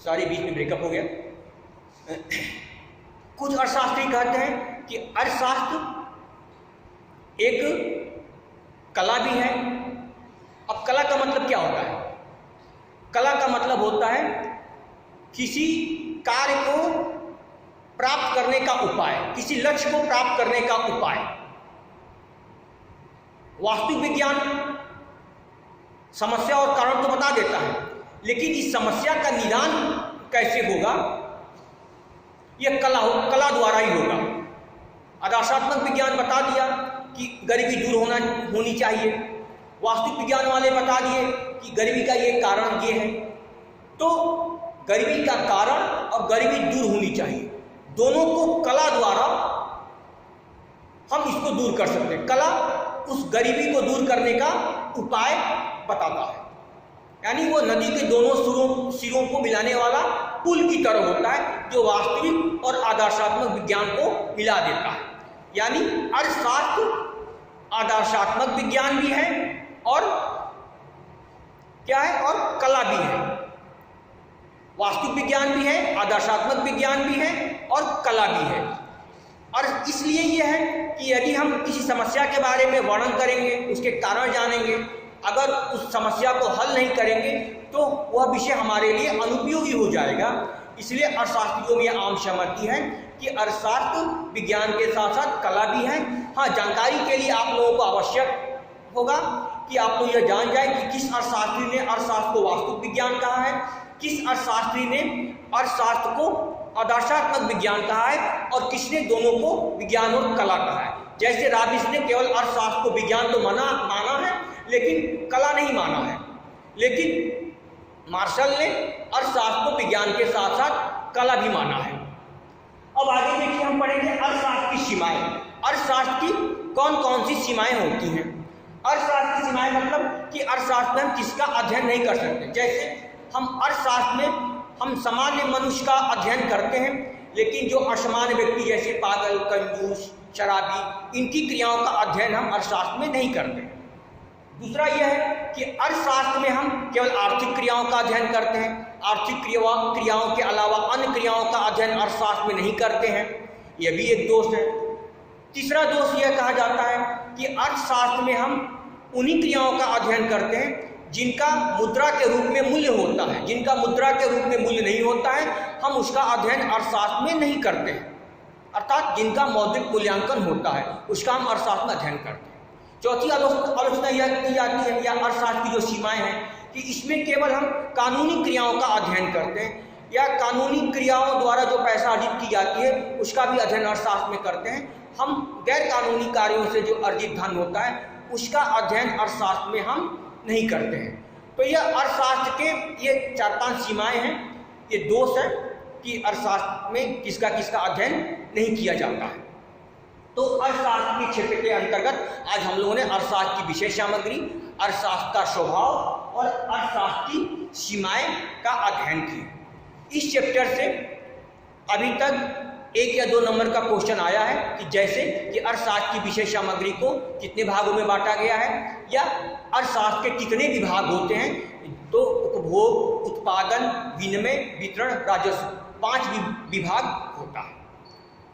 Sorry बीच में breakup हो गया। कुछ अर्थशास्त्री कहते हैं कि अर्थशास्त्र एक कला भी है। अब कला का मतलब क्या होता है? कला का मतलब होता है किसी कार्य को प्राप्त करने का उपाय, किसी लक्ष्य को प्राप्त करने का उपाय। वास्तविक विज्ञान समस्या और कारण तो बता देता है, लेकिन इस समस्या का निदान कैसे होगा यह कला द्वारा ही होगा। आदर्शात्मक विज्ञान बता दिया कि गरीबी दूर होनी चाहिए, वास्तविक विज्ञान वाले बता दिए कि गरीबी का ये कारण ये है। तो गरीबी का कारण और गरीबी दूर होनी चाहिए, दोनों को कला द्वारा हम इसको दूर कर सकते हैं। कला उस गरीबी को दूर करने का उपाय बताता है, यानी वो नदी के दोनों सिरों को मिलाने वाला पुल की तरह होता है, जो वास्तविक और आदर्शात्मक विज्ञान को मिला देता है। यानी अर्थशास्त्र आदर्शात्मक विज्ञान भी है और क्या है, और कला भी है। वास्तविक विज्ञान भी है, आदर्शात्मक विज्ञान भी है और कला भी है। और इसलिए यह है कि यदि हम किसी समस्या के बारे में वर्णन करेंगे, उसके कारण जानेंगे, अगर उस समस्या को हल नहीं करेंगे तो वह विषय हमारे लिए अनुपयोगी हो जाएगा। इसलिए अर्थशास्त्रियों में यह आम सहमति है कि अर्थशास्त्र विज्ञान के साथ साथ कला भी है। हाँ, जानकारी के लिए आप लोगों को आवश्यक होगा कि आप लोग यह जान जाए कि किस अर्थशास्त्री ने अर्थशास्त्र को वास्तविक विज्ञान कहा है, किस अर्थशास्त्री ने अर्थशास्त्र को आदर्शात्मक विज्ञान कहा है और किसने दोनों को विज्ञान और कला कहा है। जैसे रॉबिन्स ने केवल अर्थशास्त्र को विज्ञान तो माना है, लेकिन कला नहीं माना है, लेकिन मार्शल ने अर्थशास्त्र को विज्ञान के साथ साथ कला भी माना है। अब आगे देखिए, हम पढ़ेंगे अर्थशास्त्र की सीमाएं। अर्थशास्त्र की कौन कौन सी सीमाएं होती हैं? अर्थशास्त्र की सीमाएं मतलब कि अर्थशास्त्र में हम किसका अध्ययन नहीं कर सकते। जैसे हम अर्थशास्त्र में हम सामान्य मनुष्य का अध्ययन करते हैं, लेकिन जो असामान्य व्यक्ति जैसे पागल, कंजूस, शराबी, इनकी क्रियाओं का अध्ययन हम अर्थशास्त्र में नहीं करते। दूसरा यह है कि अर्थशास्त्र में हम केवल आर्थिक क्रियाओं का अध्ययन करते हैं, आर्थिक क्रियाओं के अलावा अन्य क्रियाओं का अध्ययन अर्थशास्त्र में नहीं करते हैं। यह भी एक दोष है। तीसरा दोष यह कहा जाता है कि अर्थशास्त्र में हम उन्हीं क्रियाओं का अध्ययन करते हैं जिनका मुद्रा के रूप में मूल्य होता है। जिनका मुद्रा के रूप में मूल्य नहीं होता है, हम उसका अध्ययन अर्थशास्त्र में नहीं करते हैं। अर्थात जिनका मौद्रिक मूल्यांकन होता है उसका हम अर्थशास्त्र में अध्ययन करते हैं। चौथी आलोचना यह की जाती है, या अर्थशास्त्र की जो सीमाएं हैं, कि इसमें केवल हम कानूनी क्रियाओं का अध्ययन करते हैं, या कानूनी क्रियाओं द्वारा जो पैसा अर्जित की जाती है उसका भी अध्ययन अर्थशास्त्र में करते हैं। हम गैर कानूनी कार्यों से जो अर्जित धन होता है उसका अध्ययन अर्थशास्त्र में हम नहीं करते हैं। तो यह अर्थशास्त्र के ये 4-5 सीमाएं हैं। ये दोष है कि अर्थशास्त्र में किसका अध्ययन नहीं किया जाता है। तो अर्थशास्त्र के क्षेत्र के अंतर्गत आज हम लोगों ने अर्थशास्त्र की विशेष सामग्री, अर्थशास्त्र का स्वभाव और अर्थशास्त्र की सीमाएं का अध्ययन किया। इस चैप्टर से अभी तक 1 या 2 नंबर का क्वेश्चन आया है कि जैसे कि अर्थशास्त्र की विशेष सामग्री को कितने भागों में बांटा गया है, या अर्थशास्त्र के कितने विभाग होते हैं। तो उपभोग, उत्पादन, विनिमय, वितरण, राजस्व, 5 विभाग होता है।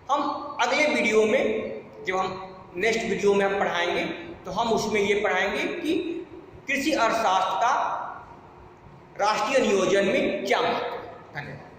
हम अगले वीडियो में, जब हम नेक्स्ट वीडियो में हम पढ़ाएंगे, तो हम उसमें ये पढ़ाएंगे कि कृषि अर्थशास्त्र का राष्ट्रीय नियोजन में क्या महत्व है। धन्यवाद।